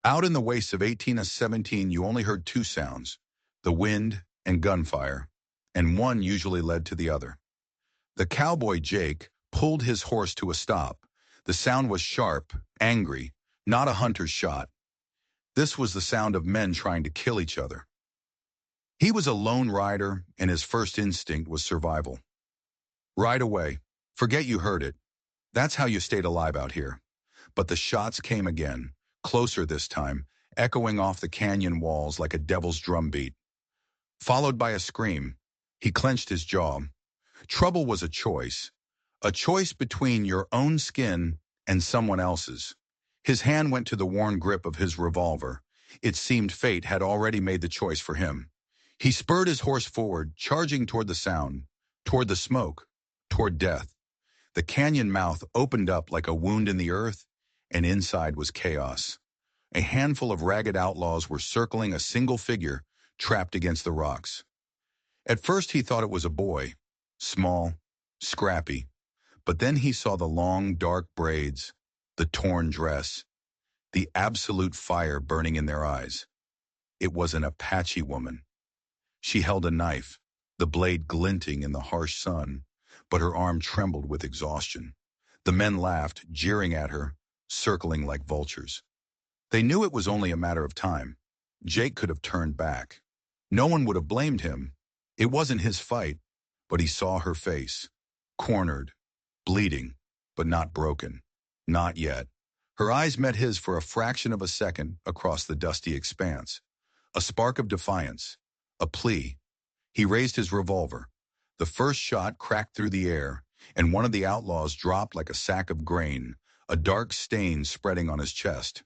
Out in the wastes of 1817, you only heard two sounds, the wind and gunfire, and one usually led to the other. The cowboy Jake pulled his horse to a stop. The sound was sharp, angry, not a hunter's shot. This was the sound of men trying to kill each other. He was a lone rider, and his first instinct was survival. Right away. Forget you heard it. That's how you stayed alive out here. But the shots came again, closer this time, echoing off the canyon walls like a devil's drumbeat. Followed by a scream. He clenched his jaw. Trouble was a choice between your own skin and someone else's. His hand went to the worn grip of his revolver. It seemed fate had already made the choice for him. He spurred his horse forward, charging toward the sound, toward the smoke, toward death. The canyon mouth opened up like a wound in the earth, and inside was chaos. A handful of ragged outlaws were circling a single figure trapped against the rocks. At first he thought it was a boy, small, scrappy, but then he saw the long, dark braids, the torn dress, the absolute fire burning in their eyes. It was an Apache woman. She held a knife, the blade glinting in the harsh sun, but her arm trembled with exhaustion. The men laughed, jeering at her, circling like vultures. They knew it was only a matter of time. Jake could have turned back. No one would have blamed him. It wasn't his fight, but he saw her face, cornered, bleeding, but not broken. Not yet. Her eyes met his for a fraction of a second across the dusty expanse. A spark of defiance, a plea. He raised his revolver. The first shot cracked through the air, and one of the outlaws dropped like a sack of grain, a dark stain spreading on his chest.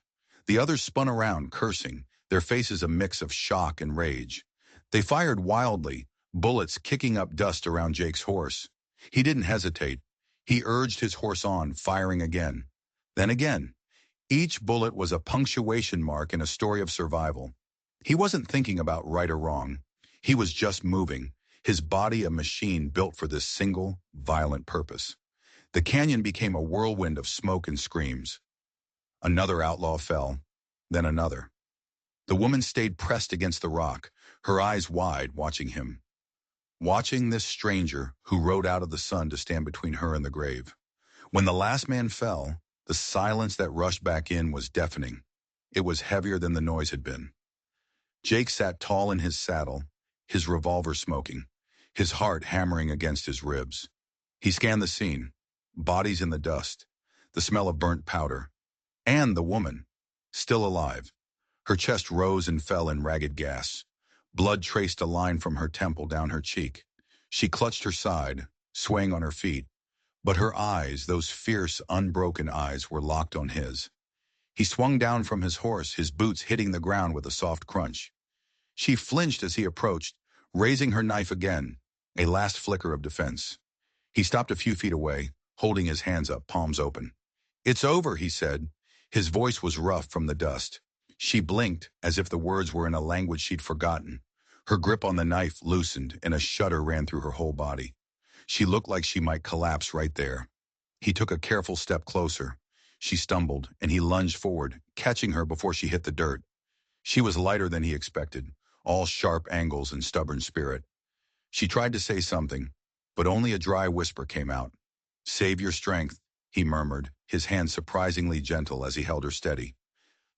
The others spun around, cursing, their faces a mix of shock and rage. They fired wildly, bullets kicking up dust around Jake's horse. He didn't hesitate. He urged his horse on, firing again. Then again. Each bullet was a punctuation mark in a story of survival. He wasn't thinking about right or wrong. He was just moving, his body a machine built for this single, violent purpose. The canyon became a whirlwind of smoke and screams. Another outlaw fell, then another. The woman stayed pressed against the rock, her eyes wide, watching him. Watching this stranger who rode out of the sun to stand between her and the grave. When the last man fell, the silence that rushed back in was deafening. It was heavier than the noise had been. Jake sat tall in his saddle, his revolver smoking, his heart hammering against his ribs. He scanned the scene, bodies in the dust, the smell of burnt powder, and the woman, still alive. Her chest rose and fell in ragged gasps. Blood traced a line from her temple down her cheek. She clutched her side, swaying on her feet, but her eyes, those fierce, unbroken eyes, were locked on his. He swung down from his horse, his boots hitting the ground with a soft crunch. She flinched as he approached, raising her knife again, a last flicker of defense. He stopped a few feet away, holding his hands up, palms open. "It's over," he said. His voice was rough from the dust. She blinked, as if the words were in a language she'd forgotten. Her grip on the knife loosened, and a shudder ran through her whole body. She looked like she might collapse right there. He took a careful step closer. She stumbled, and he lunged forward, catching her before she hit the dirt. She was lighter than he expected, all sharp angles and stubborn spirit. She tried to say something, but only a dry whisper came out. "Save your strength," he murmured, his hand surprisingly gentle as he held her steady.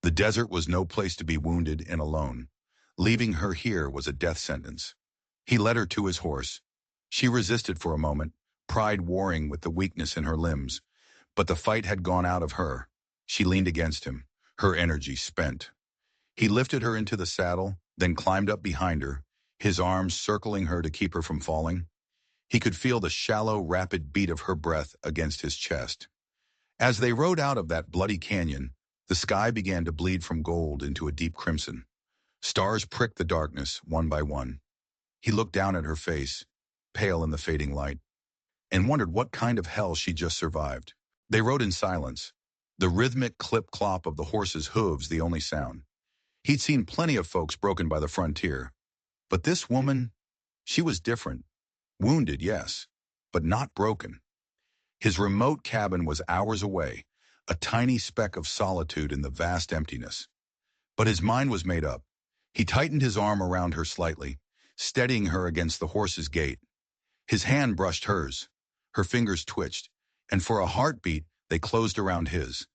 The desert was no place to be wounded and alone. Leaving her here was a death sentence. He led her to his horse. She resisted for a moment, pride warring with the weakness in her limbs. But the fight had gone out of her. She leaned against him, her energy spent. He lifted her into the saddle, then climbed up behind her, his arms circling her to keep her from falling. He could feel the shallow, rapid beat of her breath against his chest. As they rode out of that bloody canyon, the sky began to bleed from gold into a deep crimson. Stars pricked the darkness, one by one. He looked down at her face, pale in the fading light, and wondered what kind of hell she'd just survived. They rode in silence, the rhythmic clip-clop of the horses' hooves the only sound. He'd seen plenty of folks broken by the frontier, but this woman, she was different. Wounded, yes, but not broken. His remote cabin was hours away, a tiny speck of solitude in the vast emptiness. But his mind was made up. He tightened his arm around her slightly, steadying her against the horse's gate. His hand brushed hers. Her fingers twitched, and for a heartbeat, they closed around his.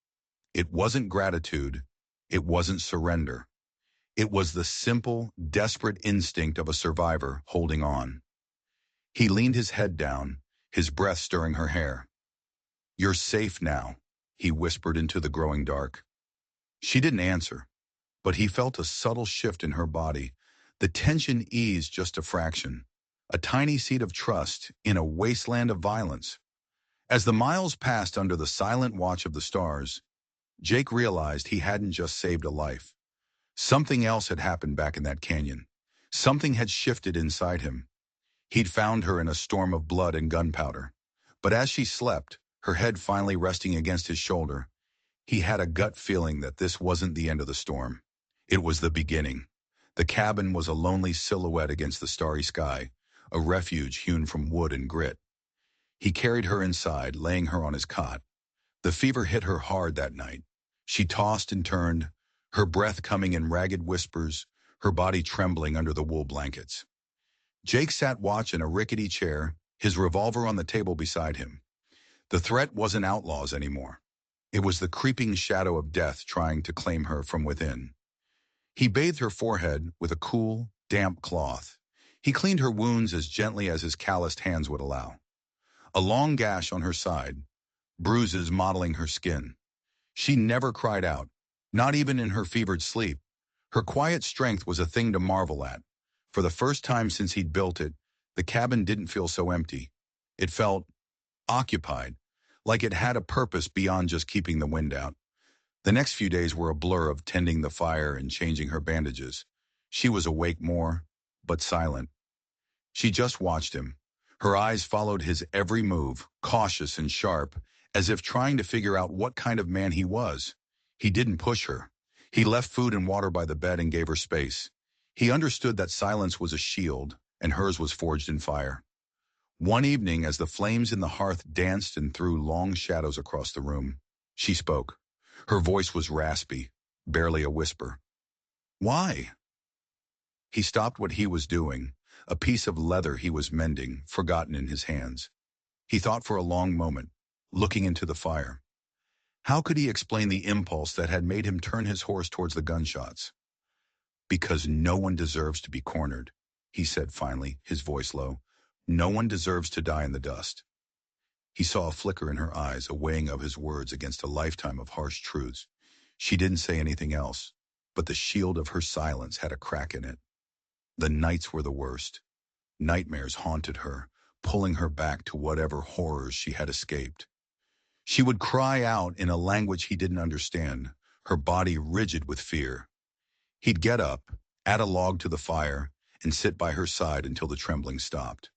It wasn't gratitude. It wasn't surrender. It was the simple, desperate instinct of a survivor holding on. He leaned his head down, his breath stirring her hair. "You're safe now," he whispered into the growing dark. She didn't answer, but he felt a subtle shift in her body. The tension eased just a fraction. A tiny seed of trust in a wasteland of violence. As the miles passed under the silent watch of the stars, Jake realized he hadn't just saved a life. Something else had happened back in that canyon. Something had shifted inside him. He'd found her in a storm of blood and gunpowder. But as she slept, her head finally resting against his shoulder, he had a gut feeling that this wasn't the end of the storm. It was the beginning. The cabin was a lonely silhouette against the starry sky, a refuge hewn from wood and grit. He carried her inside, laying her on his cot. The fever hit her hard that night. She tossed and turned, her breath coming in ragged whispers, her body trembling under the wool blankets. Jake sat watch in a rickety chair, his revolver on the table beside him. The threat wasn't outlaws anymore. It was the creeping shadow of death trying to claim her from within. He bathed her forehead with a cool, damp cloth. He cleaned her wounds as gently as his calloused hands would allow. A long gash on her side, bruises mottling her skin. She never cried out, not even in her fevered sleep. Her quiet strength was a thing to marvel at. For the first time since he'd built it, the cabin didn't feel so empty. It felt occupied, like it had a purpose beyond just keeping the wind out. The next few days were a blur of tending the fire and changing her bandages. She was awake more, but silent. She just watched him. Her eyes followed his every move, cautious and sharp, as if trying to figure out what kind of man he was. He didn't push her. He left food and water by the bed and gave her space. He understood that silence was a shield, and hers was forged in fire. One evening, as the flames in the hearth danced and threw long shadows across the room, she spoke. Her voice was raspy, barely a whisper. "Why?" He stopped what he was doing, a piece of leather he was mending, forgotten in his hands. He thought for a long moment, looking into the fire. How could he explain the impulse that had made him turn his horse towards the gunshots? "Because no one deserves to be cornered," he said finally, his voice low. "No one deserves to die in the dust." He saw a flicker in her eyes, a weighing of his words against a lifetime of harsh truths. She didn't say anything else, but the shield of her silence had a crack in it. The nights were the worst. Nightmares haunted her, pulling her back to whatever horrors she had escaped. She would cry out in a language he didn't understand, her body rigid with fear. He'd get up, add a log to the fire, and sit by her side until the trembling stopped.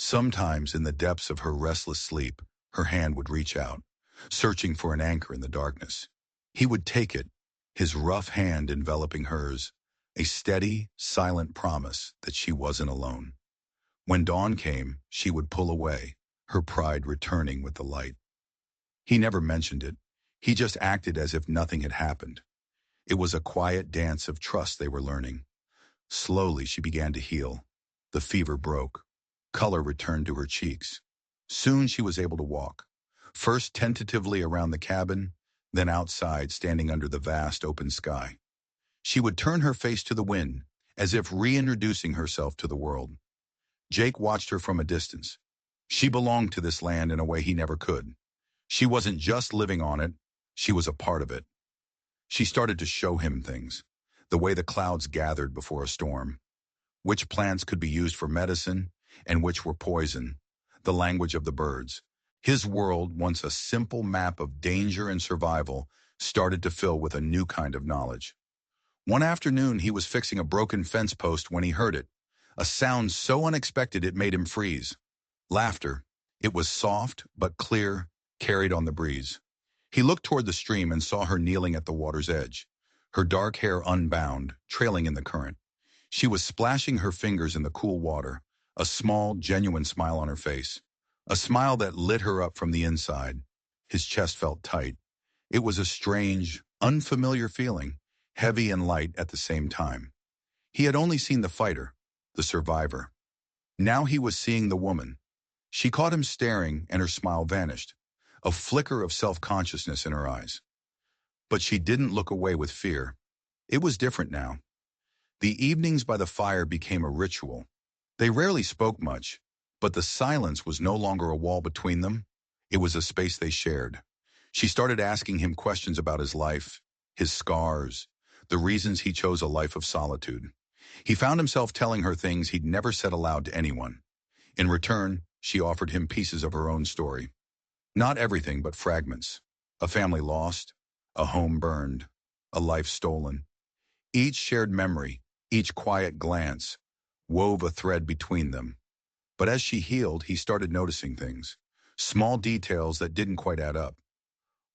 Sometimes, in the depths of her restless sleep, her hand would reach out, searching for an anchor in the darkness. He would take it, his rough hand enveloping hers, a steady, silent promise that she wasn't alone. When dawn came, she would pull away, her pride returning with the light. He never mentioned it. He just acted as if nothing had happened. It was a quiet dance of trust they were learning. Slowly she began to heal. The fever broke. Color returned to her cheeks. Soon she was able to walk, first tentatively around the cabin, then outside, standing under the vast open sky. She would turn her face to the wind, as if reintroducing herself to the world. Jake watched her from a distance. She belonged to this land in a way he never could. She wasn't just living on it, she was a part of it. She started to show him things, the way the clouds gathered before a storm, which plants could be used for medicine and which were poison, the language of the birds. His world, once a simple map of danger and survival, started to fill with a new kind of knowledge. One afternoon, he was fixing a broken fence post when he heard it, a sound so unexpected it made him freeze. Laughter. It was soft but clear, carried on the breeze. He looked toward the stream and saw her kneeling at the water's edge, her dark hair unbound, trailing in the current. She was splashing her fingers in the cool water, a small, genuine smile on her face, a smile that lit her up from the inside. His chest felt tight. It was a strange, unfamiliar feeling. heavy and light at the same time. He had only seen the fighter, the survivor. Now he was seeing the woman. She caught him staring, and her smile vanished, a flicker of self-consciousness in her eyes. But she didn't look away with fear. It was different now. The evenings by the fire became a ritual. They rarely spoke much, but the silence was no longer a wall between them. It was a space they shared. She started asking him questions about his life, his scars, the reasons he chose a life of solitude. He found himself telling her things he'd never said aloud to anyone. In return, she offered him pieces of her own story. Not everything, but fragments. A family lost, a home burned, a life stolen. Each shared memory, each quiet glance, wove a thread between them. But as she healed, he started noticing things, small details that didn't quite add up.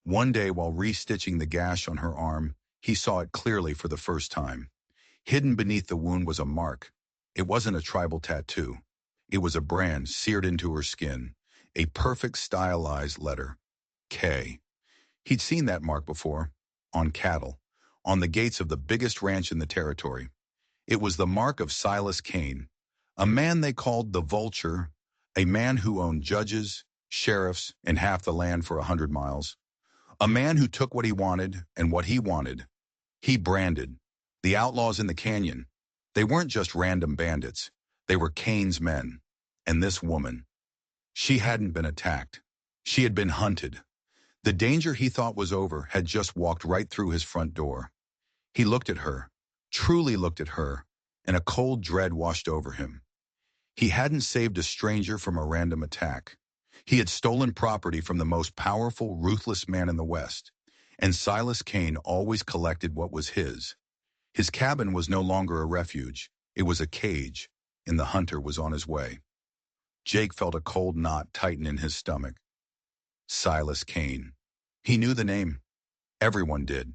One day, while restitching the gash on her arm, he saw it clearly for the first time. Hidden beneath the wound was a mark. It wasn't a tribal tattoo. It was a brand seared into her skin, a perfect stylized letter, K. He'd seen that mark before, on cattle, on the gates of the biggest ranch in the territory. It was the mark of Silas Kane, a man they called the Vulture, a man who owned judges, sheriffs, and half the land for 100 miles. A man who took what he wanted and what he wanted. He branded. The outlaws in the canyon. They weren't just random bandits. They were Kane's men. And this woman. She hadn't been attacked. She had been hunted. The danger he thought was over had just walked right through his front door. He looked at her, truly looked at her, and a cold dread washed over him. He hadn't saved a stranger from a random attack. He had stolen property from the most powerful, ruthless man in the West, and Silas Kane always collected what was his. His cabin was no longer a refuge. It was a cage, and the hunter was on his way. Jake felt a cold knot tighten in his stomach. Silas Kane. He knew the name. Everyone did.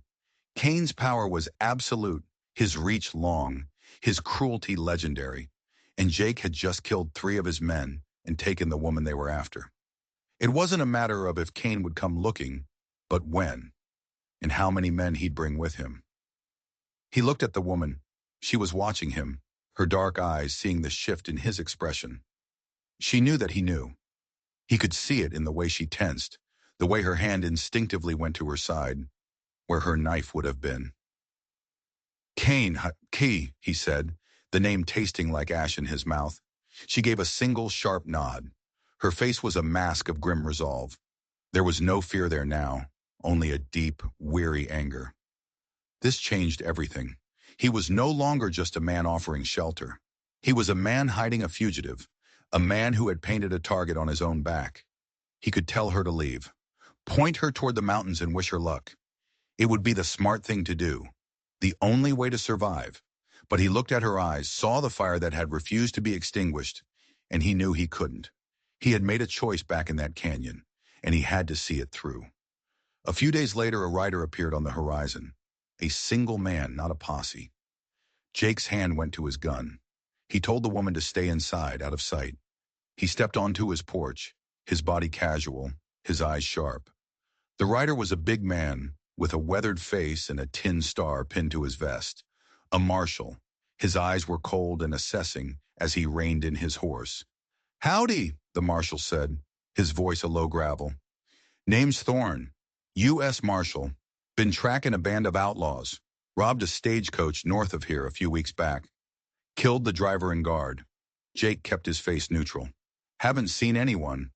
Kane's power was absolute, his reach long, his cruelty legendary, and Jake had just killed 3 of his men and taken the woman they were after. It wasn't a matter of if Kane would come looking, but when, and how many men he'd bring with him. He looked at the woman. She was watching him, her dark eyes seeing the shift in his expression. She knew that he knew. He could see it in the way she tensed, the way her hand instinctively went to her side, where her knife would have been. Key, he said, the name tasting like ash in his mouth. She gave a single sharp nod. Her face was a mask of grim resolve. There was no fear there now, only a deep, weary anger. This changed everything. He was no longer just a man offering shelter. He was a man hiding a fugitive, a man who had painted a target on his own back. He could tell her to leave, point her toward the mountains and wish her luck. It would be the smart thing to do, the only way to survive. But he looked at her eyes, saw the fire that had refused to be extinguished, and he knew he couldn't. He had made a choice back in that canyon, and he had to see it through. A few days later, a rider appeared on the horizon. A single man, not a posse. Jake's hand went to his gun. He told the woman to stay inside, out of sight. He stepped onto his porch, his body casual, his eyes sharp. The rider was a big man, with a weathered face and a tin star pinned to his vest. A marshal. His eyes were cold and assessing as he reined in his horse. "Howdy," the marshal said, his voice a low gravel. "Name's Thorne. U.S. Marshal. Been tracking a band of outlaws. Robbed a stagecoach north of here a few weeks back. Killed the driver and guard." Jake kept his face neutral. "Haven't seen anyone."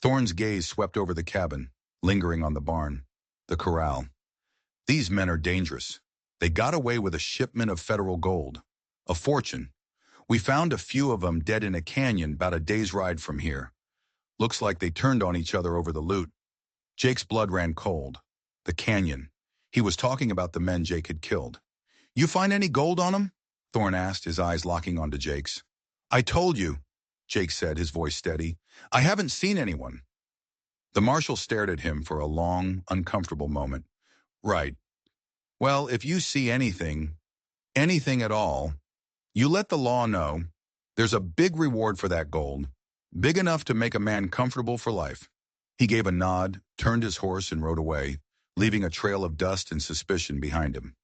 Thorne's gaze swept over the cabin, lingering on the barn, the corral. "These men are dangerous. They got away with a shipment of federal gold. A fortune. We found a few of them dead in a canyon about a day's ride from here. Looks like they turned on each other over the loot." Jake's blood ran cold. The canyon. He was talking about the men Jake had killed. "You find any gold on them?" Thorne asked, his eyes locking onto Jake's. "I told you," Jake said, his voice steady. "I haven't seen anyone." The marshal stared at him for a long, uncomfortable moment. "Right. Well, if you see anything at all, you let the law know. There's a big reward for that gold, big enough to make a man comfortable for life." He gave a nod, turned his horse, and rode away, leaving a trail of dust and suspicion behind him.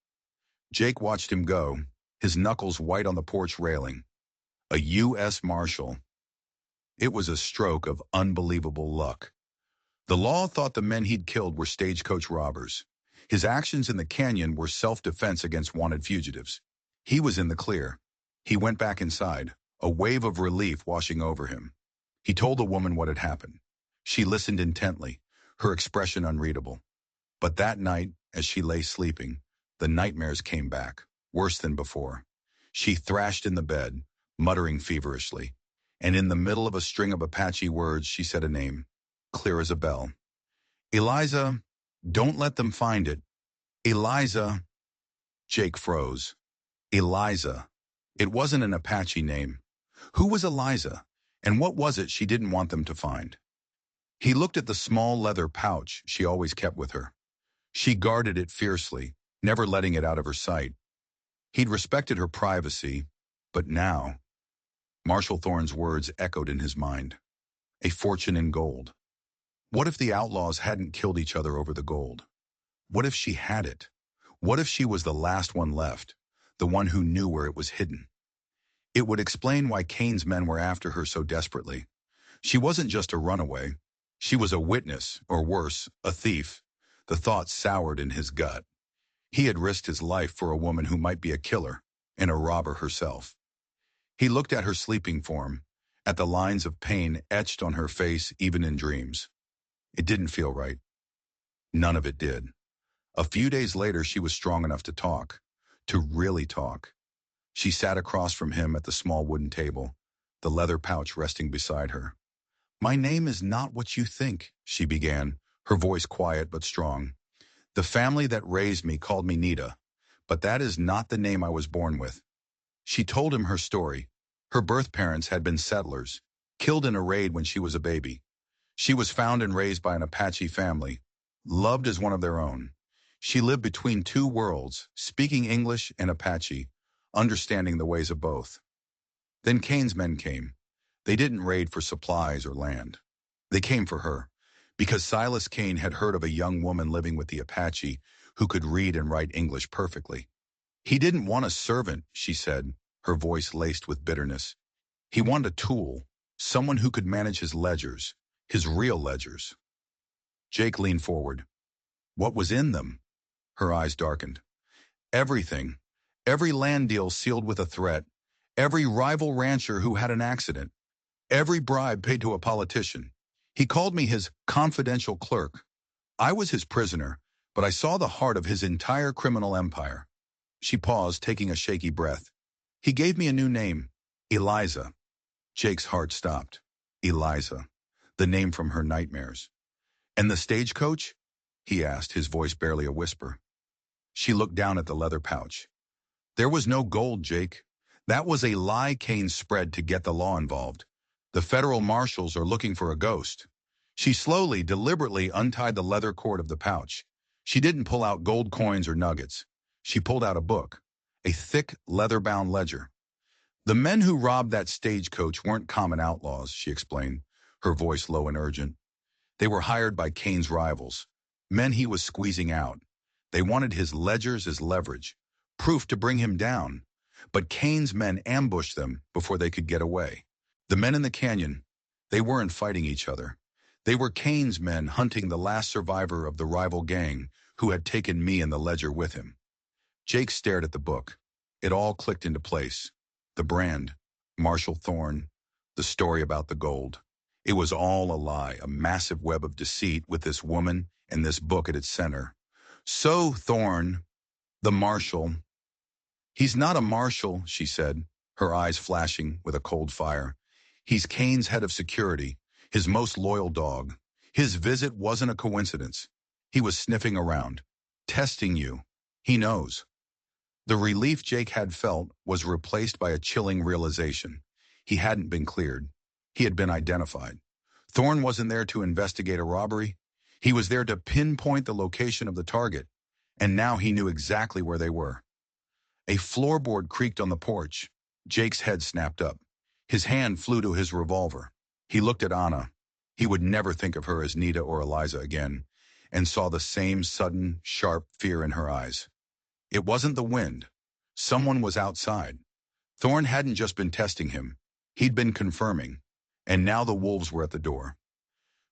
Jake watched him go, his knuckles white on the porch railing. A U.S. Marshal. It was a stroke of unbelievable luck. The law thought the men he'd killed were stagecoach robbers. His actions in the canyon were self-defense against wanted fugitives. He was in the clear. He went back inside, a wave of relief washing over him. He told the woman what had happened. She listened intently, her expression unreadable. But that night, as she lay sleeping, the nightmares came back, worse than before. She thrashed in the bed, muttering feverishly. And in the middle of a string of Apache words, she said a name, clear as a bell. Eliza, don't let them find it. Eliza. Jake froze. Eliza. It wasn't an Apache name. Who was Eliza? And what was it she didn't want them to find? He looked at the small leather pouch she always kept with her. She guarded it fiercely, never letting it out of her sight. He'd respected her privacy, but now, Marshal Thorne's words echoed in his mind. A fortune in gold. What if the outlaws hadn't killed each other over the gold? What if she had it? What if she was the last one left, the one who knew where it was hidden? It would explain why Kane's men were after her so desperately. She wasn't just a runaway. She was a witness, or worse, a thief. The thought soured in his gut. He had risked his life for a woman who might be a killer, and a robber herself. He looked at her sleeping form, at the lines of pain etched on her face even in dreams. It didn't feel right. None of it did. A few days later, she was strong enough to talk, to really talk. She sat across from him at the small wooden table, the leather pouch resting beside her. My name is not what you think, she began, her voice quiet but strong. The family that raised me called me Nita, but that is not the name I was born with. She told him her story. Her birth parents had been settlers, killed in a raid when she was a baby. She was found and raised by an Apache family, loved as one of their own. She lived between two worlds, speaking English and Apache, understanding the ways of both. Then Kane's men came. They didn't raid for supplies or land. They came for her, because Silas Kane had heard of a young woman living with the Apache who could read and write English perfectly. He didn't want a servant, she said, her voice laced with bitterness. He wanted a tool, someone who could manage his ledgers, his real ledgers. Jake leaned forward. What was in them? Her eyes darkened. Everything. Every land deal sealed with a threat. Every rival rancher who had an accident. Every bribe paid to a politician. He called me his confidential clerk. I was his prisoner, but I saw the heart of his entire criminal empire. She paused, taking a shaky breath. He gave me a new name, Eliza. Jake's heart stopped. Eliza, the name from her nightmares. And the stagecoach? He asked, his voice barely a whisper. She looked down at the leather pouch. There was no gold, Jake. That was a lie Kane spread to get the law involved. The federal marshals are looking for a ghost. She slowly, deliberately untied the leather cord of the pouch. She didn't pull out gold coins or nuggets. She pulled out a book, a thick, leather-bound ledger. The men who robbed that stagecoach weren't common outlaws, she explained, her voice low and urgent. They were hired by Kane's rivals, men he was squeezing out. They wanted his ledgers as leverage, proof to bring him down. But Kane's men ambushed them before they could get away. The men in the canyon, they weren't fighting each other. They were Kane's men hunting the last survivor of the rival gang who had taken me and the ledger with him. Jake stared at the book. It all clicked into place. The brand, Marshal Thorne, the story about the gold. It was all a lie, a massive web of deceit with this woman and this book at its center. So Thorne, the marshal. He's not a marshal, she said, her eyes flashing with a cold fire. He's Kane's head of security, his most loyal dog. His visit wasn't a coincidence. He was sniffing around, testing you. He knows. The relief Jake had felt was replaced by a chilling realization. He hadn't been cleared. He had been identified. Thorne wasn't there to investigate a robbery. He was there to pinpoint the location of the target, and now he knew exactly where they were. A floorboard creaked on the porch. Jake's head snapped up. His hand flew to his revolver. He looked at Anna. He would never think of her as Nita or Eliza again, and saw the same sudden, sharp fear in her eyes. It wasn't the wind. Someone was outside. Thorne hadn't just been testing him. He'd been confirming. And now the wolves were at the door.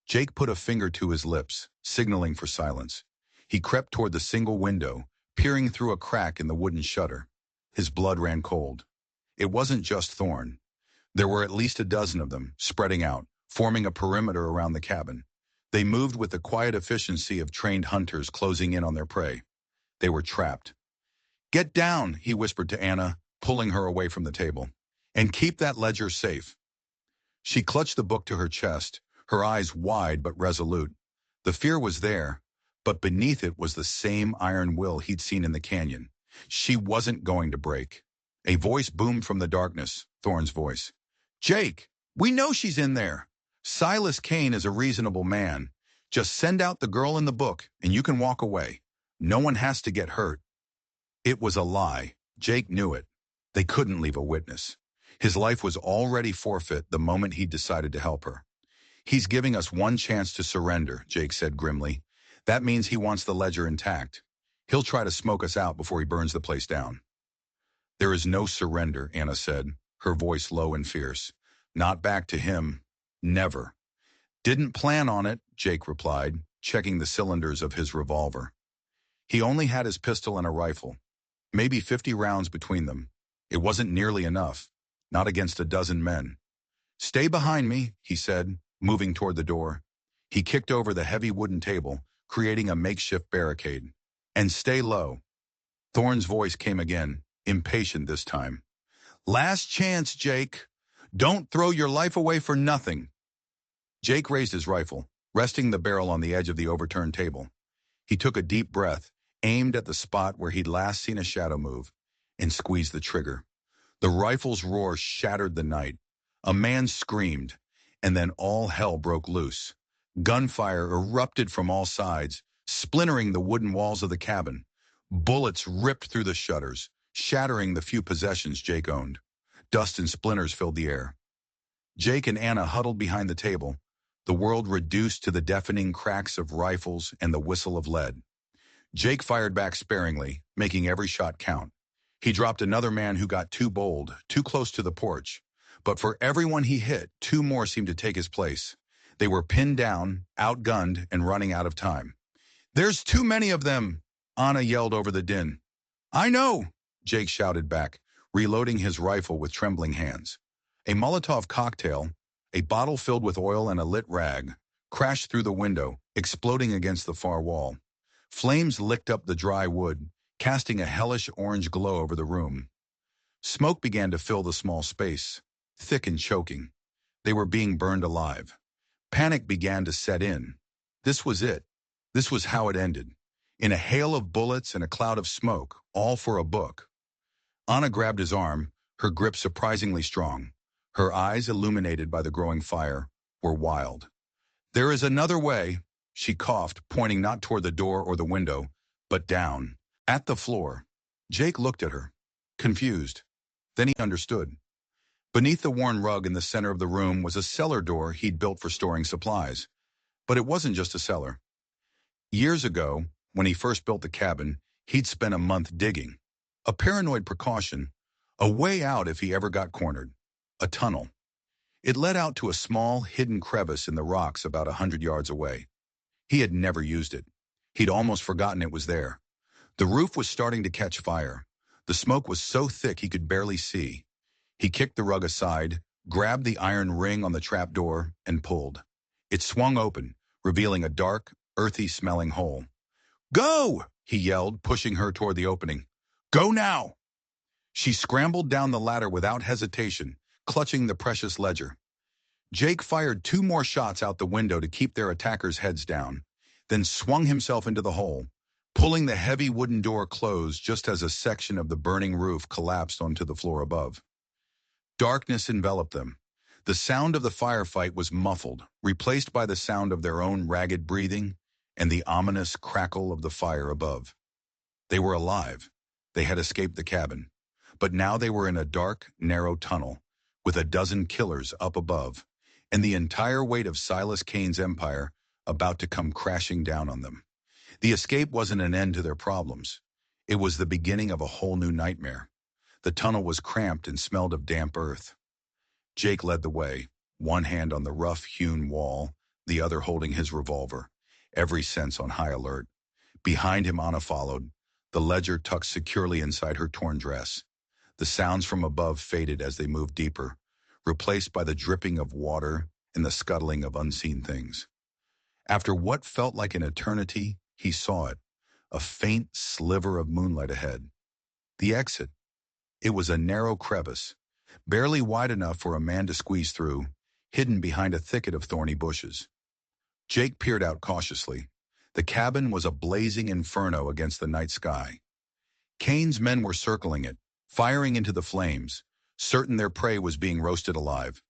Jake put a finger to his lips, signaling for silence. He crept toward the single window, peering through a crack in the wooden shutter. His blood ran cold. It wasn't just Thorne. There were at least a dozen of them, spreading out, forming a perimeter around the cabin. They moved with the quiet efficiency of trained hunters closing in on their prey. They were trapped. "Get down," he whispered to Anna, pulling her away from the table. "And keep that ledger safe." She clutched the book to her chest, her eyes wide but resolute. The fear was there, but beneath it was the same iron will he'd seen in the canyon. She wasn't going to break. A voice boomed from the darkness, Thorne's voice. "Jake, we know she's in there. Silas Kane is a reasonable man. Just send out the girl in the book, and you can walk away. No one has to get hurt." It was a lie. Jake knew it. They couldn't leave a witness. His life was already forfeit the moment he decided to help her. "He's giving us one chance to surrender," Jake said grimly. "That means he wants the ledger intact. He'll try to smoke us out before he burns the place down." "There is no surrender," Anna said, her voice low and fierce. "Not back to him. Never." "Didn't plan on it," Jake replied, checking the cylinders of his revolver. He only had his pistol and a rifle. Maybe 50 rounds between them. It wasn't nearly enough. Not against a dozen men. "Stay behind me," he said, moving toward the door. He kicked over the heavy wooden table, creating a makeshift barricade. "And stay low." Thorne's voice came again, impatient this time. "Last chance, Jake. Don't throw your life away for nothing." Jake raised his rifle, resting the barrel on the edge of the overturned table. He took a deep breath, aimed at the spot where he'd last seen a shadow move, and squeezed the trigger. The rifle's roar shattered the night. A man screamed, and then all hell broke loose. Gunfire erupted from all sides, splintering the wooden walls of the cabin. Bullets ripped through the shutters, shattering the few possessions Jake owned. Dust and splinters filled the air. Jake and Anna huddled behind the table, the world reduced to the deafening cracks of rifles and the whistle of lead. Jake fired back sparingly, making every shot count. He dropped another man who got too bold, too close to the porch. But for everyone he hit, 2 more seemed to take his place. They were pinned down, outgunned, and running out of time. "There's too many of them," Anna yelled over the din. "I know," Jake shouted back, reloading his rifle with trembling hands. A Molotov cocktail, a bottle filled with oil and a lit rag, crashed through the window, exploding against the far wall. Flames licked up the dry wood, casting a hellish orange glow over the room. Smoke began to fill the small space, thick and choking. They were being burned alive. Panic began to set in. This was it. This was how it ended. In a hail of bullets and a cloud of smoke, all for a book. Anna grabbed his arm, her grip surprisingly strong. Her eyes, illuminated by the growing fire, were wild. "There is another way," she coughed, pointing not toward the door or the window, but down, at the floor. Jake looked at her, confused. Then he understood. Beneath the worn rug in the center of the room was a cellar door he'd built for storing supplies. But it wasn't just a cellar. Years ago, when he first built the cabin, he'd spent a month digging. A paranoid precaution, a way out if he ever got cornered. A tunnel. It led out to a small, hidden crevice in the rocks about 100 yards away. He had never used it. He'd almost forgotten it was there. The roof was starting to catch fire. The smoke was so thick he could barely see. He kicked the rug aside, grabbed the iron ring on the trapdoor, and pulled. It swung open, revealing a dark, earthy-smelling hole. "Go!" he yelled, pushing her toward the opening. "Go now!" She scrambled down the ladder without hesitation, clutching the precious ledger. Jake fired 2 more shots out the window to keep their attackers' heads down, then swung himself into the hole, pulling the heavy wooden door closed just as a section of the burning roof collapsed onto the floor above. Darkness enveloped them. The sound of the firefight was muffled, replaced by the sound of their own ragged breathing and the ominous crackle of the fire above. They were alive. They had escaped the cabin. But now they were in a dark, narrow tunnel, with a dozen killers up above, and the entire weight of Silas Kane's empire about to come crashing down on them. The escape wasn't an end to their problems. It was the beginning of a whole new nightmare. The tunnel was cramped and smelled of damp earth. Jake led the way, one hand on the rough-hewn wall, the other holding his revolver, every sense on high alert. Behind him, Anna followed, the ledger tucked securely inside her torn dress. The sounds from above faded as they moved deeper, replaced by the dripping of water and the scuttling of unseen things. After what felt like an eternity, he saw it, a faint sliver of moonlight ahead. The exit. It was a narrow crevice, barely wide enough for a man to squeeze through, hidden behind a thicket of thorny bushes. Jake peered out cautiously. The cabin was a blazing inferno against the night sky. Kane's men were circling it, firing into the flames, certain their prey was being roasted alive.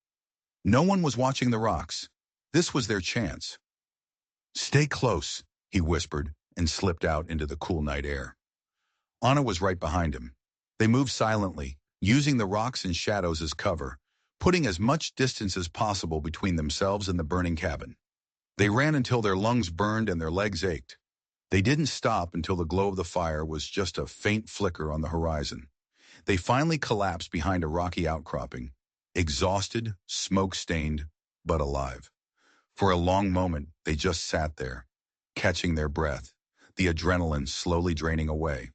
No one was watching the rocks. This was their chance. "Stay close," he whispered, and slipped out into the cool night air. Anna was right behind him. They moved silently, using the rocks and shadows as cover, putting as much distance as possible between themselves and the burning cabin. They ran until their lungs burned and their legs ached. They didn't stop until the glow of the fire was just a faint flicker on the horizon. They finally collapsed behind a rocky outcropping, exhausted, smoke-stained, but alive. For a long moment, they just sat there, catching their breath, the adrenaline slowly draining away.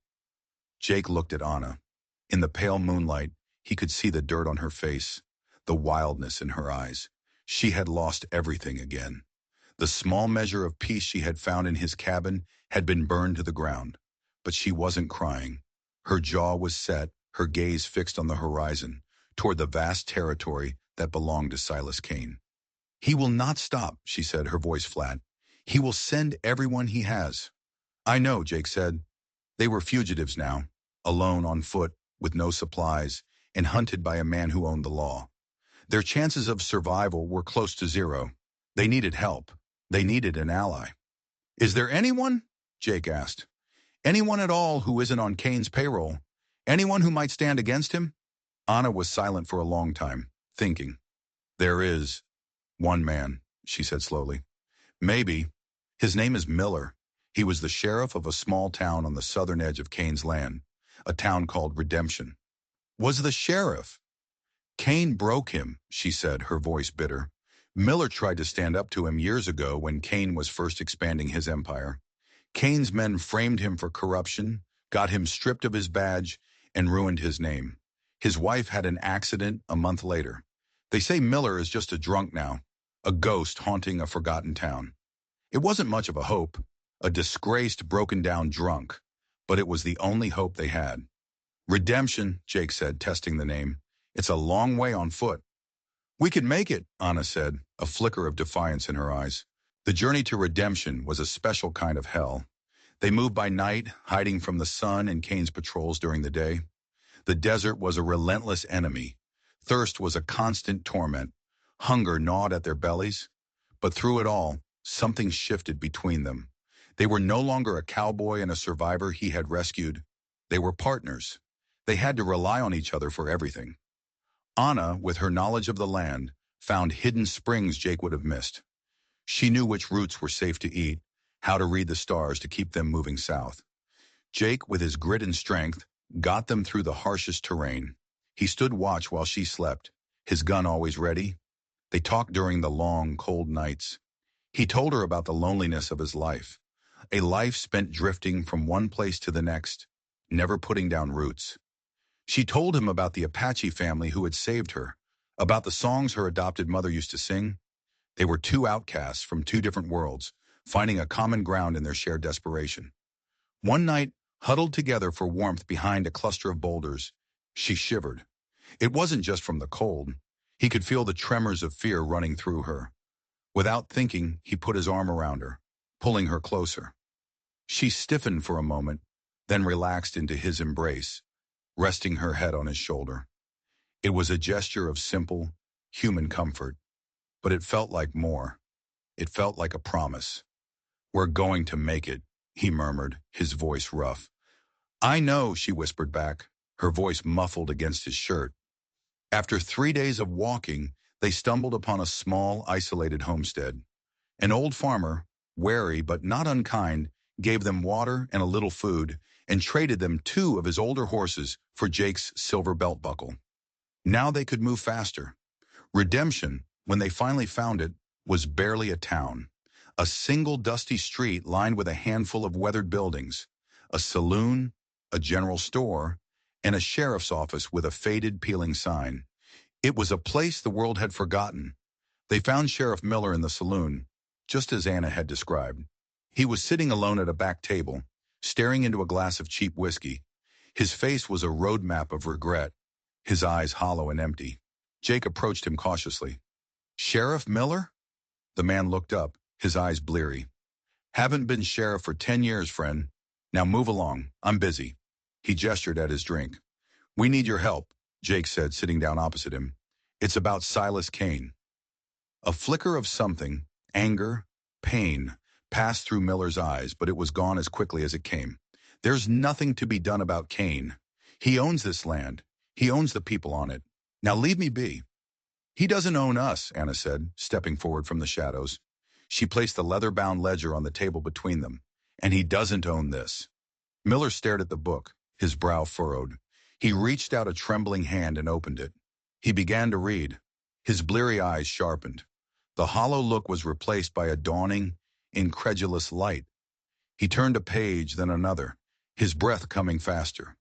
Jake looked at Anna. In the pale moonlight, he could see the dirt on her face, the wildness in her eyes. She had lost everything again. The small measure of peace she had found in his cabin had been burned to the ground. But she wasn't crying. Her jaw was set, her gaze fixed on the horizon, toward the vast territory that belonged to Silas Kane. "He will not stop," she said, her voice flat. "He will send everyone he has." "I know," Jake said. They were fugitives now, alone on foot, with no supplies, and hunted by a man who owned the law. Their chances of survival were close to zero. They needed help. They needed an ally. "Is there anyone?" Jake asked. "Anyone at all who isn't on Kane's payroll? Anyone who might stand against him?" Anna was silent for a long time, thinking. "There is one man," she said slowly. "Maybe. His name is Miller. He was the sheriff of a small town on the southern edge of Kane's land, a town called Redemption." "Was the sheriff?" "Kane broke him," she said, her voice bitter. "Miller tried to stand up to him years ago when Kane was first expanding his empire. Kane's men framed him for corruption, got him stripped of his badge, and ruined his name. His wife had an accident a month later. They say Miller is just a drunk now, a ghost haunting a forgotten town." It wasn't much of a hope, a disgraced, broken-down drunk, but it was the only hope they had. "Redemption," Jake said, testing the name. "It's a long way on foot." "We could make it," Anna said, a flicker of defiance in her eyes. The journey to Redemption was a special kind of hell. They moved by night, hiding from the sun and Kane's patrols during the day. The desert was a relentless enemy. Thirst was a constant torment. Hunger gnawed at their bellies. But through it all, something shifted between them. They were no longer a cowboy and a survivor he had rescued. They were partners. They had to rely on each other for everything. Anna, with her knowledge of the land, found hidden springs Jake would have missed. She knew which roots were safe to eat, how to read the stars to keep them moving south. Jake, with his grit and strength, got them through the harshest terrain. He stood watch while she slept, his gun always ready. They talked during the long, cold nights. He told her about the loneliness of his life, a life spent drifting from one place to the next, never putting down roots. She told him about the Apache family who had saved her, about the songs her adopted mother used to sing. They were two outcasts from two different worlds, finding a common ground in their shared desperation. One night, huddled together for warmth behind a cluster of boulders, she shivered. It wasn't just from the cold. He could feel the tremors of fear running through her. Without thinking, he put his arm around her, pulling her closer. She stiffened for a moment, then relaxed into his embrace, resting her head on his shoulder. It was a gesture of simple, human comfort, but it felt like more. It felt like a promise. "We're going to make it," he murmured, his voice rough. "I know," she whispered back, her voice muffled against his shirt. After 3 days of walking, they stumbled upon a small, isolated homestead. An old farmer, wary but not unkind, gave them water and a little food, and traded them 2 of his older horses for Jake's silver belt buckle. Now they could move faster. Redemption, when they finally found it, was barely a town. A single dusty street lined with a handful of weathered buildings, a saloon, a general store, and a sheriff's office with a faded, peeling sign. It was a place the world had forgotten. They found Sheriff Miller in the saloon, just as Anna had described. He was sitting alone at a back table, staring into a glass of cheap whiskey. His face was a roadmap of regret, his eyes hollow and empty. Jake approached him cautiously. "Sheriff Miller?" The man looked up, his eyes bleary. "Haven't been sheriff for 10 years, friend. Now move along, I'm busy." He gestured at his drink. "We need your help," Jake said, sitting down opposite him. "It's about Silas Kane." A flicker of something, anger, pain, passed through Miller's eyes, but it was gone as quickly as it came. "There's nothing to be done about Kane. He owns this land. He owns the people on it. Now leave me be." "He doesn't own us," Anna said, stepping forward from the shadows. She placed the leather-bound ledger on the table between them. "And he doesn't own this." Miller stared at the book, his brow furrowed. He reached out a trembling hand and opened it. He began to read. His bleary eyes sharpened. The hollow look was replaced by a dawning, incredulous light. He turned a page, then another, his breath coming faster.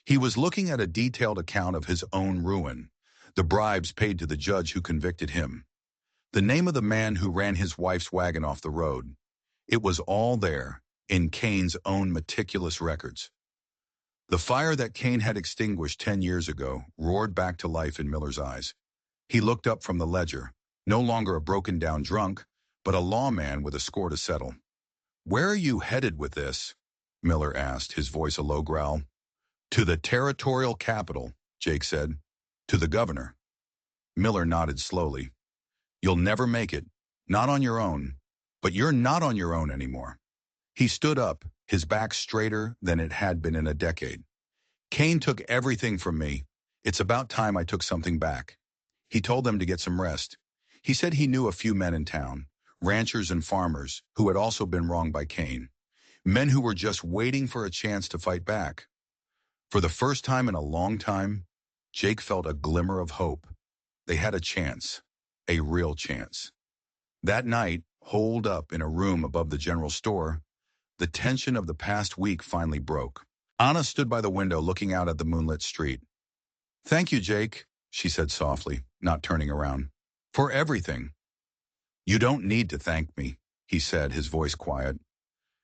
He was looking at a detailed account of his own ruin, the bribes paid to the judge who convicted him, the name of the man who ran his wife's wagon off the road. It was all there, in Kane's own meticulous records. The fire that Kane had extinguished 10 years ago roared back to life in Miller's eyes. He looked up from the ledger, no longer a broken-down drunk, but a lawman with a score to settle. "Where are you headed with this?" Miller asked, his voice a low growl. "To the territorial capital," Jake said. "To the governor." Miller nodded slowly. "You'll never make it. Not on your own. But you're not on your own anymore." He stood up, his back straighter than it had been in a decade. "Kane took everything from me. It's about time I took something back." He told them to get some rest. He said he knew a few men in town, ranchers and farmers, who had also been wronged by Kane. Men who were just waiting for a chance to fight back. For the first time in a long time, Jake felt a glimmer of hope. They had a chance, a real chance. That night, holed up in a room above the general store, the tension of the past week finally broke. Anna stood by the window looking out at the moonlit street. "Thank you, Jake," she said softly, not turning around. "For everything." "You don't need to thank me," he said, his voice quiet.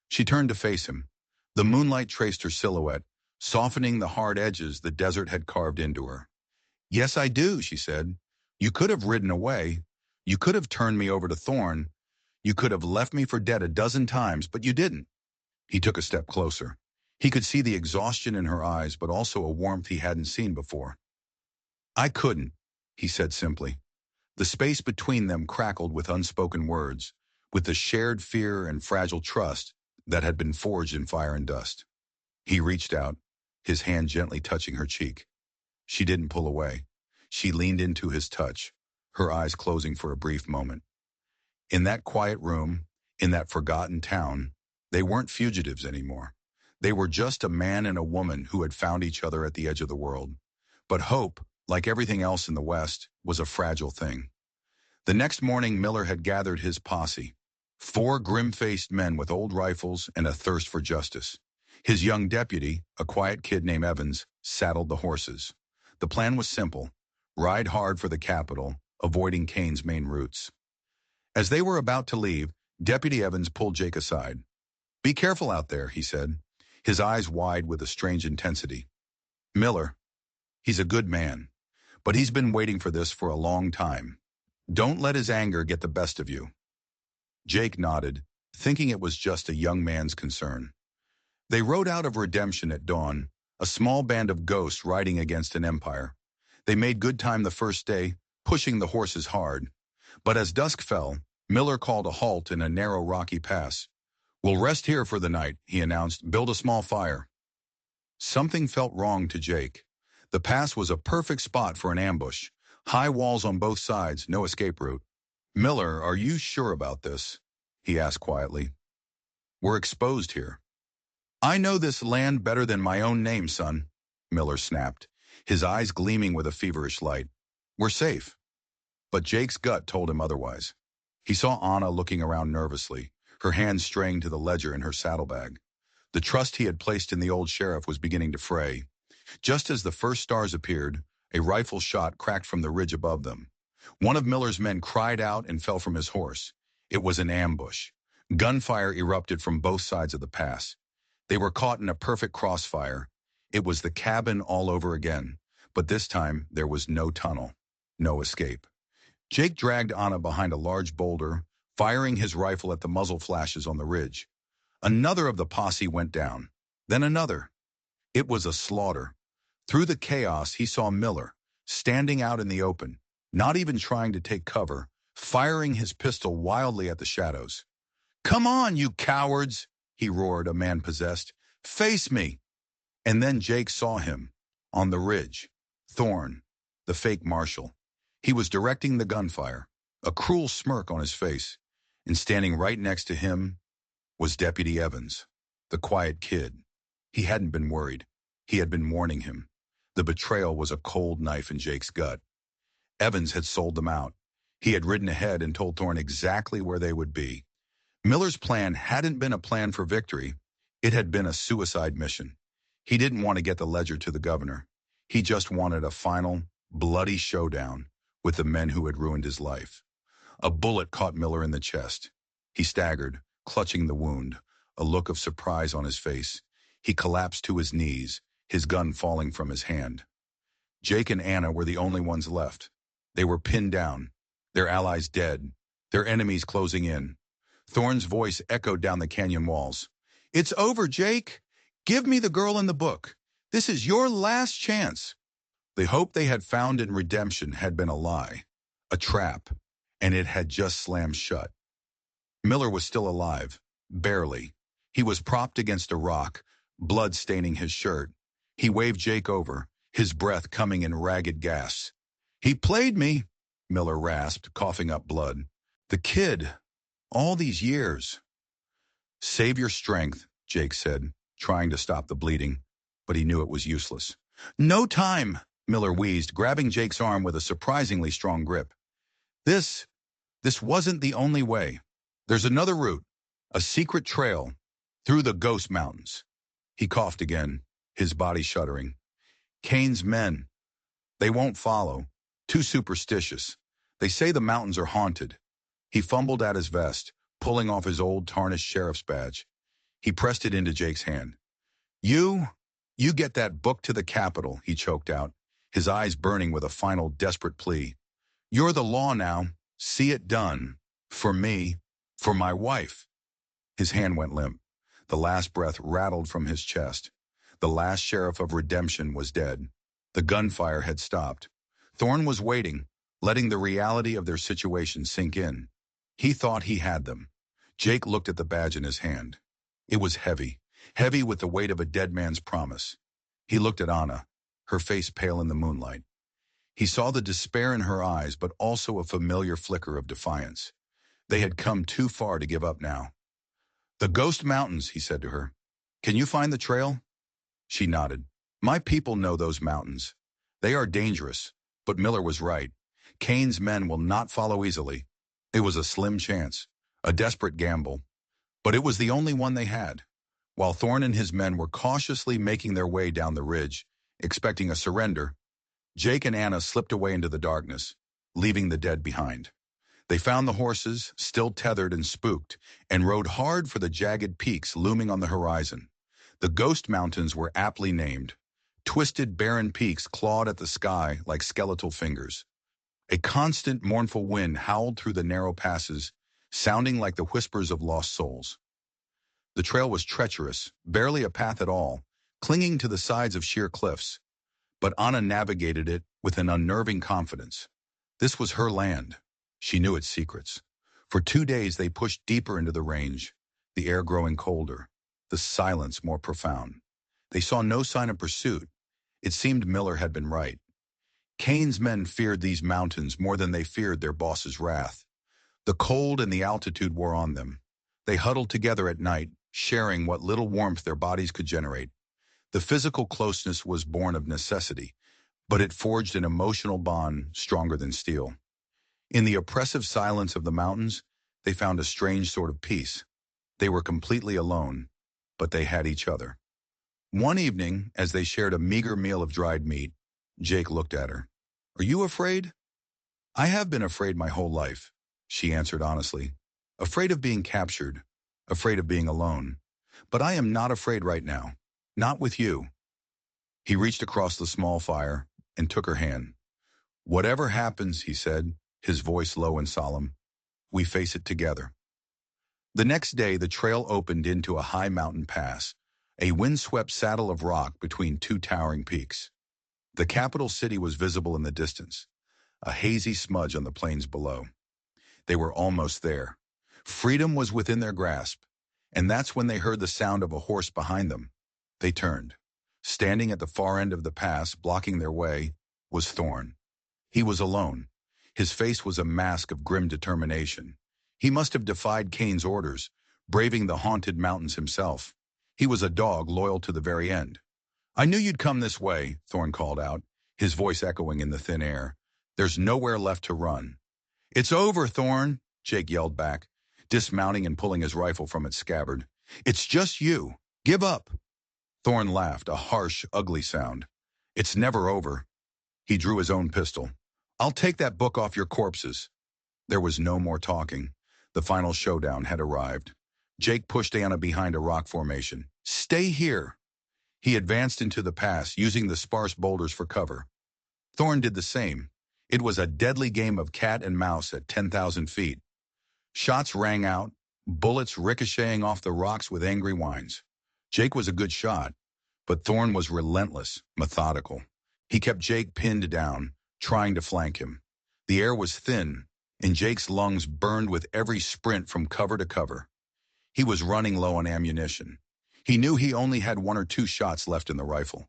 She turned to face him. The moonlight traced her silhouette, softening the hard edges the desert had carved into her. "Yes, I do," she said. "You could have ridden away. You could have turned me over to Thorne. You could have left me for dead a dozen times, but you didn't." He took a step closer. He could see the exhaustion in her eyes, but also a warmth he hadn't seen before. "I couldn't," he said simply. The space between them crackled with unspoken words, with the shared fear and fragile trust that had been forged in fire and dust. He reached out, his hand gently touching her cheek. She didn't pull away. She leaned into his touch, her eyes closing for a brief moment. In that quiet room, in that forgotten town, they weren't fugitives anymore. They were just a man and a woman who had found each other at the edge of the world. But hope, like everything else in the West, was a fragile thing. The next morning, Miller had gathered his posse, 4 grim-faced men with old rifles and a thirst for justice. His young deputy, a quiet kid named Evans, saddled the horses. The plan was simple: ride hard for the capital, avoiding Kane's main routes. As they were about to leave, Deputy Evans pulled Jake aside. "Be careful out there," he said, his eyes wide with a strange intensity. "Miller, he's a good man, but he's been waiting for this for a long time. Don't let his anger get the best of you." Jake nodded, thinking it was just a young man's concern. They rode out of Redemption at dawn, a small band of ghosts riding against an empire. They made good time the first day, pushing the horses hard. But as dusk fell, Miller called a halt in a narrow rocky pass. "We'll rest here for the night," he announced. "Build a small fire." Something felt wrong to Jake. The pass was a perfect spot for an ambush. High walls on both sides, no escape route. "Miller, are you sure about this?" he asked quietly. "We're exposed here." I know this land better than my own name, son, Miller snapped, his eyes gleaming with a feverish light. We're safe. But Jake's gut told him otherwise. He saw Anna looking around nervously, her hands straying to the ledger in her saddlebag. The trust he had placed in the old sheriff was beginning to fray. Just as the first stars appeared, a rifle shot cracked from the ridge above them. One of Miller's men cried out and fell from his horse. It was an ambush. Gunfire erupted from both sides of the pass. They were caught in a perfect crossfire. It was the cabin all over again, but this time there was no tunnel, no escape. Jake dragged Anna behind a large boulder, firing his rifle at the muzzle flashes on the ridge. Another of the posse went down, then another. It was a slaughter. Through the chaos, he saw Miller, standing out in the open, not even trying to take cover, firing his pistol wildly at the shadows. "Come on, you cowards!" he roared, a man possessed. "Face me!" And then Jake saw him, on the ridge. Thorne, the fake marshal. He was directing the gunfire, a cruel smirk on his face, and standing right next to him was Deputy Evans, the quiet kid. He hadn't been worried. He had been warning him. The betrayal was a cold knife in Jake's gut. Evans had sold them out. He had ridden ahead and told Thorne exactly where they would be. Miller's plan hadn't been a plan for victory. It had been a suicide mission. He didn't want to get the ledger to the governor. He just wanted a final, bloody showdown with the men who had ruined his life. A bullet caught Miller in the chest. He staggered, clutching the wound, a look of surprise on his face. He collapsed to his knees, his gun falling from his hand. Jake and Anna were the only ones left. They were pinned down, their allies dead, their enemies closing in. Thorne's voice echoed down the canyon walls. "It's over, Jake. Give me the girl in the book. This is your last chance." The hope they had found in redemption had been a lie, a trap, and it had just slammed shut. Miller was still alive, barely. He was propped against a rock, blood staining his shirt. He waved Jake over, his breath coming in ragged gasps. "He played me," Miller rasped, coughing up blood. "The kid, all these years." "Save your strength," Jake said, trying to stop the bleeding, but he knew it was useless. "No time," Miller wheezed, grabbing Jake's arm with a surprisingly strong grip. This wasn't the only way. There's another route, a secret trail, through the Ghost Mountains." He coughed again, his body shuddering. "Kane's men. They won't follow. Too superstitious. They say the mountains are haunted." He fumbled at his vest, pulling off his old tarnished sheriff's badge. He pressed it into Jake's hand. You get that book to the Capitol," he choked out, his eyes burning with a final desperate plea. "You're the law now. See it done. For me. For my wife." His hand went limp. The last breath rattled from his chest. The last sheriff of redemption was dead. The gunfire had stopped. Thorne was waiting, letting the reality of their situation sink in. He thought he had them. Jake looked at the badge in his hand. It was heavy, heavy with the weight of a dead man's promise. He looked at Anna, her face pale in the moonlight. He saw the despair in her eyes, but also a familiar flicker of defiance. They had come too far to give up now. "The Ghost Mountains," he said to her. "Can you find the trail?" She nodded. "My people know those mountains. They are dangerous, but Miller was right. Kane's men will not follow easily." It was a slim chance, a desperate gamble, but it was the only one they had. While Thorne and his men were cautiously making their way down the ridge, expecting a surrender, Jake and Anna slipped away into the darkness, leaving the dead behind. They found the horses, still tethered and spooked, and rode hard for the jagged peaks looming on the horizon. The Ghost Mountains were aptly named. Twisted, barren peaks clawed at the sky like skeletal fingers. A constant, mournful wind howled through the narrow passes, sounding like the whispers of lost souls. The trail was treacherous, barely a path at all, clinging to the sides of sheer cliffs. But Anna navigated it with an unnerving confidence. This was her land. She knew its secrets. For 2 days they pushed deeper into the range, the air growing colder, the silence more profound. They saw no sign of pursuit. It seemed Miller had been right. Kane's men feared these mountains more than they feared their boss's wrath. The cold and the altitude wore on them. They huddled together at night, sharing what little warmth their bodies could generate. The physical closeness was born of necessity, but it forged an emotional bond stronger than steel. In the oppressive silence of the mountains, they found a strange sort of peace. They were completely alone, but they had each other. One evening, as they shared a meager meal of dried meat, Jake looked at her. "Are you afraid?" "I have been afraid my whole life," she answered honestly. "Afraid of being captured, afraid of being alone. But I am not afraid right now. Not with you." He reached across the small fire and took her hand. "Whatever happens," he said, his voice low and solemn, "we face it together." The next day, the trail opened into a high mountain pass, a windswept saddle of rock between two towering peaks. The capital city was visible in the distance, a hazy smudge on the plains below. They were almost there. Freedom was within their grasp, and that's when they heard the sound of a horse behind them. They turned. Standing at the far end of the pass, blocking their way, was Thorn. He was alone. His face was a mask of grim determination. He must have defied Cain's orders, braving the haunted mountains himself. He was a dog loyal to the very end. "I knew you'd come this way," Thorn called out, his voice echoing in the thin air. "There's nowhere left to run." "It's over, Thorn," Jake yelled back, dismounting and pulling his rifle from its scabbard. "It's just you. Give up." Thorn laughed, a harsh, ugly sound. "It's never over." He drew his own pistol. "I'll take that book off your corpses." There was no more talking. The final showdown had arrived. Jake pushed Anna behind a rock formation. "Stay here." He advanced into the pass, using the sparse boulders for cover. Thorn did the same. It was a deadly game of cat and mouse at 10,000 feet. Shots rang out, bullets ricocheting off the rocks with angry whines. Jake was a good shot, but Thorn was relentless, methodical. He kept Jake pinned down, trying to flank him. The air was thin, and Jake's lungs burned with every sprint from cover to cover. He was running low on ammunition. He knew he only had 1 or 2 shots left in the rifle.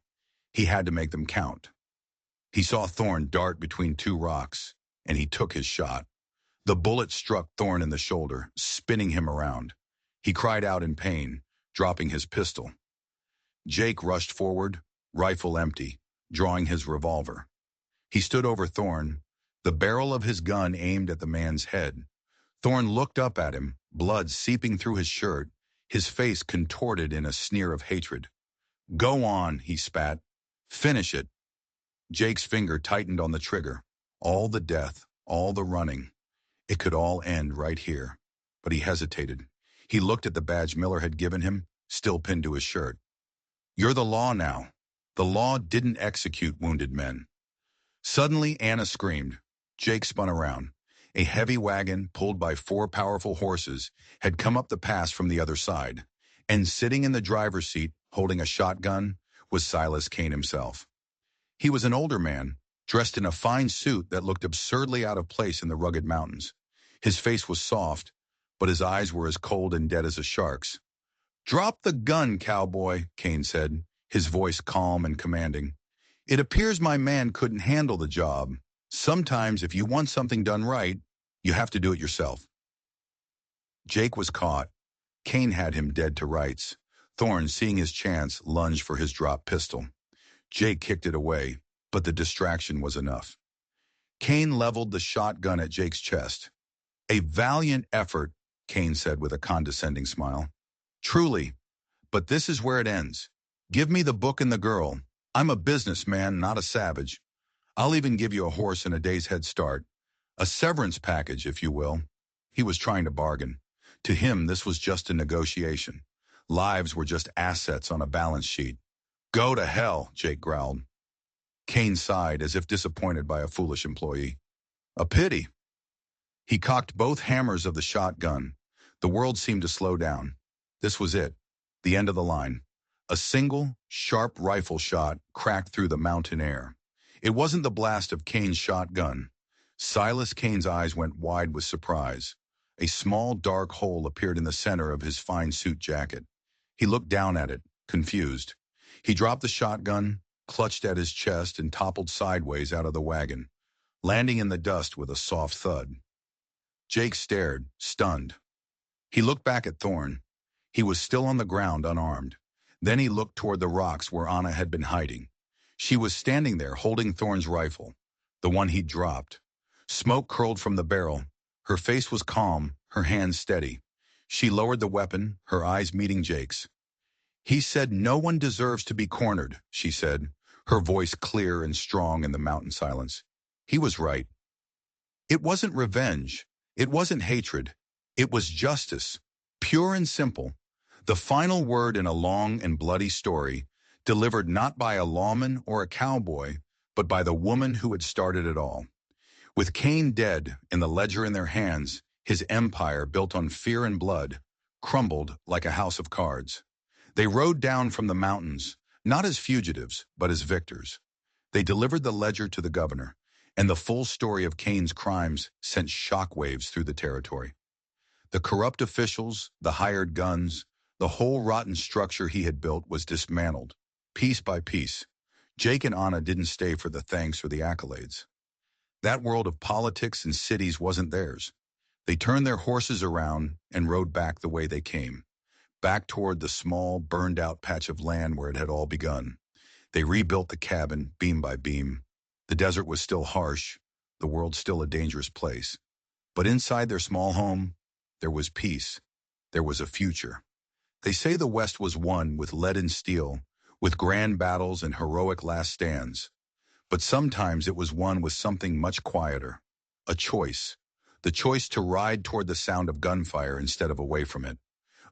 He had to make them count. He saw Thorn dart between 2 rocks, and he took his shot. The bullet struck Thorn in the shoulder, spinning him around. He cried out in pain, dropping his pistol. Jake rushed forward, rifle empty, drawing his revolver. He stood over Thorn, the barrel of his gun aimed at the man's head. Thorn looked up at him, blood seeping through his shirt, his face contorted in a sneer of hatred. "Go on," he spat. "Finish it." Jake's finger tightened on the trigger. All the death, all the running. It could all end right here. But he hesitated. He looked at the badge Miller had given him, still pinned to his shirt. "You're the law now. The law didn't execute wounded men." Suddenly, Anna screamed. Jake spun around. A heavy wagon, pulled by 4 powerful horses, had come up the pass from the other side. And sitting in the driver's seat, holding a shotgun, was Silas Cain himself. He was an older man, dressed in a fine suit that looked absurdly out of place in the rugged mountains. His face was soft, but his eyes were as cold and dead as a shark's. "Drop the gun, cowboy," Cain said, his voice calm and commanding. "It appears my man couldn't handle the job. Sometimes, if you want something done right, you have to do it yourself." Jake was caught. Cain had him dead to rights. Thorn, seeing his chance, lunged for his dropped pistol. Jake kicked it away, but the distraction was enough. Cain leveled the shotgun at Jake's chest. "A valiant effort," Cain said with a condescending smile. "Truly, but this is where it ends. Give me the book and the girl. I'm a businessman, not a savage. I'll even give you a horse and a day's head start. A severance package, if you will." He was trying to bargain. To him, this was just a negotiation. Lives were just assets on a balance sheet. "Go to hell," Jake growled. Cain sighed as if disappointed by a foolish employee. "A pity." He cocked both hammers of the shotgun. The world seemed to slow down. This was it, the end of the line. A single, sharp rifle shot cracked through the mountain air. It wasn't the blast of Cain's shotgun. Silas Cain's eyes went wide with surprise. A small, dark hole appeared in the center of his fine suit jacket. He looked down at it, confused. He dropped the shotgun, clutched at his chest, and toppled sideways out of the wagon, landing in the dust with a soft thud. Jake stared, stunned. He looked back at Thorn. He was still on the ground, unarmed. Then he looked toward the rocks where Anna had been hiding. She was standing there holding Thorne's rifle, the one he'd dropped. Smoke curled from the barrel. Her face was calm, her hands steady. She lowered the weapon, her eyes meeting Jake's. "He said no one deserves to be cornered," she said, her voice clear and strong in the mountain silence. He was right. It wasn't revenge. It wasn't hatred. It was justice, pure and simple. The final word in a long and bloody story, delivered not by a lawman or a cowboy, but by the woman who had started it all. With Cain dead and the ledger in their hands, his empire, built on fear and blood, crumbled like a house of cards. They rode down from the mountains, not as fugitives, but as victors. They delivered the ledger to the governor, and the full story of Cain's crimes sent shockwaves through the territory. The corrupt officials, the hired guns, the whole rotten structure he had built was dismantled, piece by piece. Jake and Anna didn't stay for the thanks or the accolades. That world of politics and cities wasn't theirs. They turned their horses around and rode back the way they came, back toward the small, burned-out patch of land where it had all begun. They rebuilt the cabin, beam by beam. The desert was still harsh, the world still a dangerous place. But inside their small home, there was peace. There was a future. They say the West was won with lead and steel, with grand battles and heroic last stands. But sometimes it was won with something much quieter. A choice. The choice to ride toward the sound of gunfire instead of away from it.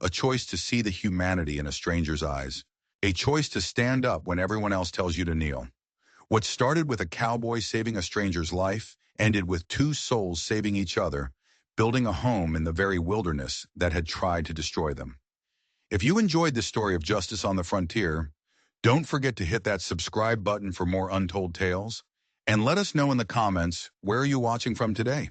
A choice to see the humanity in a stranger's eyes. A choice to stand up when everyone else tells you to kneel. What started with a cowboy saving a stranger's life ended with two souls saving each other, building a home in the very wilderness that had tried to destroy them. If you enjoyed this story of justice on the frontier, don't forget to hit that subscribe button for more untold tales, and let us know in the comments, where are you watching from today?